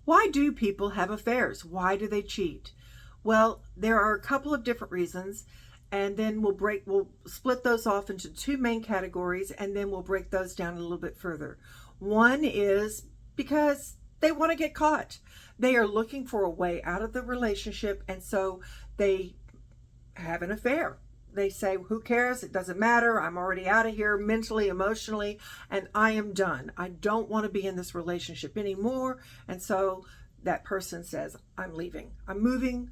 Why do people have affairs? Why do they cheat? Well, there are a couple of different reasons, and then we'll split those off into two main categories, and then we'll break those down a little bit further. One is because they want to get caught. They are looking for a way out of the relationship, and so they have an affair. They say, who cares? It doesn't matter. I'm already out of here mentally, emotionally, and I am done. I don't want to be in this relationship anymore. And so that person says, I'm leaving. I'm moving.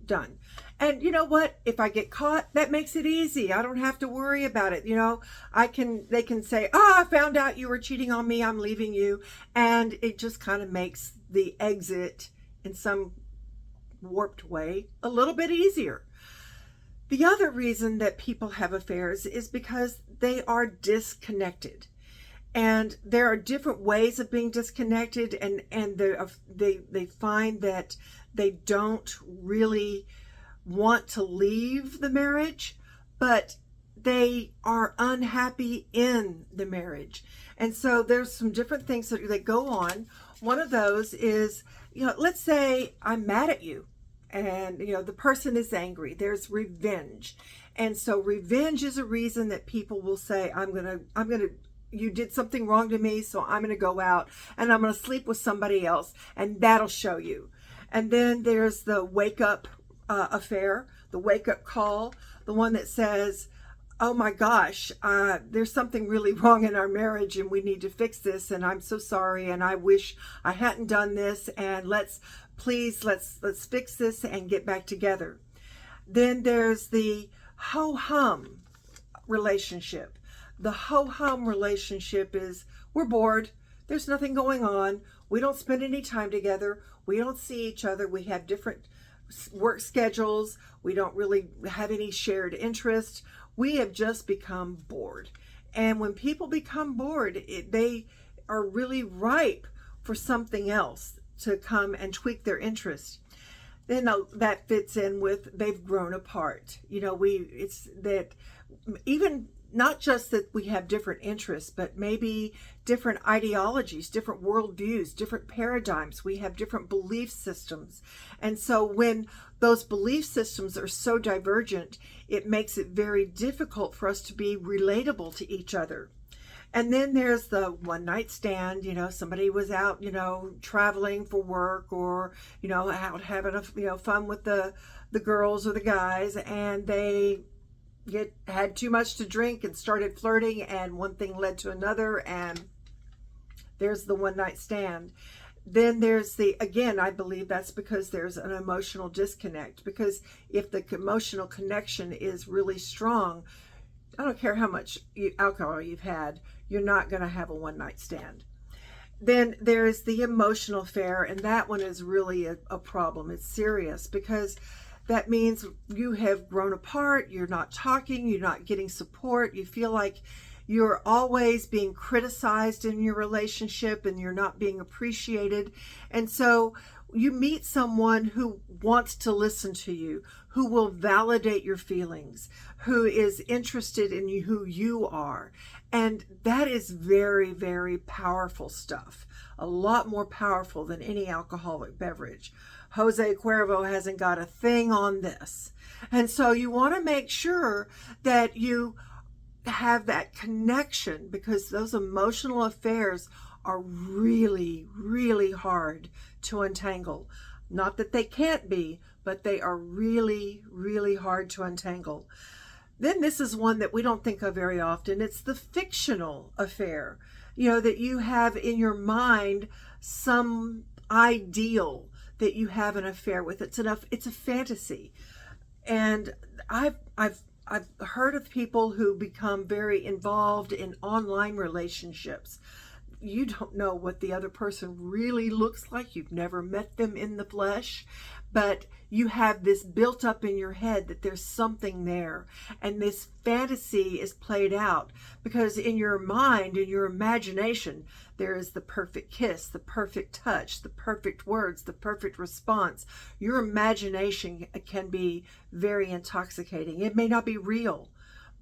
Done. And you know what? If I get caught, that makes it easy. I don't have to worry about it. They can say, I found out you were cheating on me. I'm leaving you. And it just kind of makes the exit in some warped way a little bit easier. The other reason that people have affairs is because they are disconnected. And there are different ways of being disconnected, and they find that they don't really want to leave the marriage, but they are unhappy in the marriage. And so there's some different things that go on. One of those is, let's say I'm mad at you, and the person is angry. There's revenge. And so revenge is a reason that people will say, I'm gonna you did something wrong to me, so I'm going to go out and I'm going to sleep with somebody else, and that'll show you. And then there's the wake up affair, the wake up call, the one that says, oh my gosh, there's something really wrong in our marriage and we need to fix this, and I'm so sorry, and I wish I hadn't done this, and let's fix this and get back together. Then there's the ho-hum relationship. The ho-hum relationship is, we're bored. There's nothing going on. We don't spend any time together. We don't see each other. We have different work schedules. We don't really have any shared interest. We have just become bored. And when people become bored, they are really ripe for something else to come and tweak their interest. Then that fits in with they've grown apart. It's that even not just that we have different interests, but maybe different ideologies, different worldviews, different paradigms. We have different belief systems. And so when those belief systems are so divergent, it makes it very difficult for us to be relatable to each other. And then there's the one night stand. Somebody was out, traveling for work, or, out having fun with the girls or the guys, and they had too much to drink and started flirting, and one thing led to another, and there's the one night stand. Then there's again, I believe that's because there's an emotional disconnect, because if the emotional connection is really strong, I don't care how much alcohol you've had, you're not going to have a one night stand. Then there's the emotional affair, and that one is really a problem. It's serious, because that means you have grown apart, you're not talking, you're not getting support, you feel like you're always being criticized in your relationship and you're not being appreciated. And so you meet someone who wants to listen to you, who will validate your feelings, who is interested in you, who you are. And that is very, very powerful stuff. A lot more powerful than any alcoholic beverage. Jose Cuervo hasn't got a thing on this. And so you want to make sure that you have that connection, because those emotional affairs are really, really hard to untangle. Not that they can't be, but they are really, really hard to untangle. Then this is one that we don't think of very often. It's the fictional affair. That you have in your mind some ideal that you have an affair with. It's a fantasy. And I've heard of people who become very involved in online relationships. You don't know what the other person really looks like. You've never met them in the flesh, but you have this built up in your head that there's something there. And this fantasy is played out because in your mind, in your imagination, there is the perfect kiss, the perfect touch, the perfect words, the perfect response. Your imagination can be very intoxicating. It may not be real,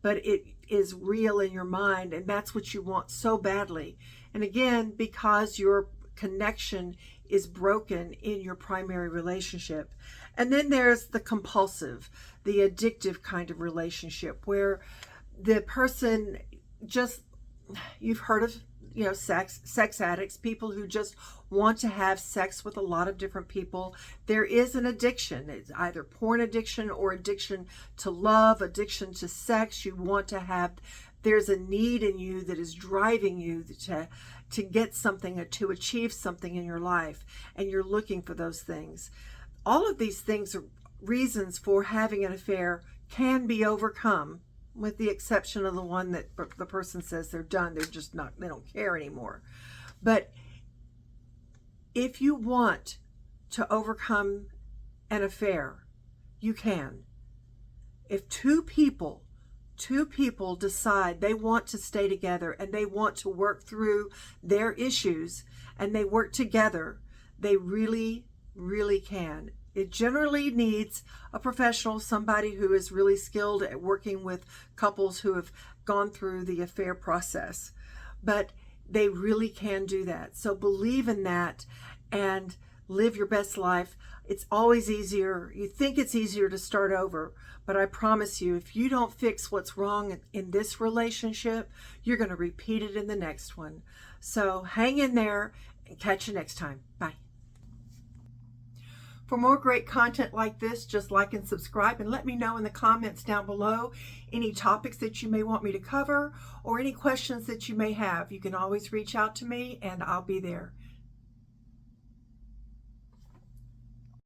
but it is real in your mind, and that's what you want so badly. And again, because your connection is broken in your primary relationship. And then there's the compulsive, the addictive kind of relationship where the person just, you've heard of, sex addicts, people who just want to have sex with a lot of different people. There is an addiction. It's either porn addiction or addiction to love, addiction to sex. You want to have, there's a need in you that is driving you to get something, to achieve something in your life, and you're looking for those things. All of these things are reasons for having an affair can be overcome, with the exception of the one that the person says they're done. They're just not, they don't care anymore. But if you want to overcome an affair, you can. If two people decide they want to stay together and they want to work through their issues and they work together, they really, really can. It generally needs a professional, somebody who is really skilled at working with couples who have gone through the affair process. But they really can do that. So believe in that and live your best life. It's always easier. You think it's easier to start over, but I promise you, if you don't fix what's wrong in this relationship, you're going to repeat it in the next one. So hang in there and catch you next time. Bye. For more great content like this, just like and subscribe, and let me know in the comments down below any topics that you may want me to cover or any questions that you may have. You can always reach out to me and I'll be there.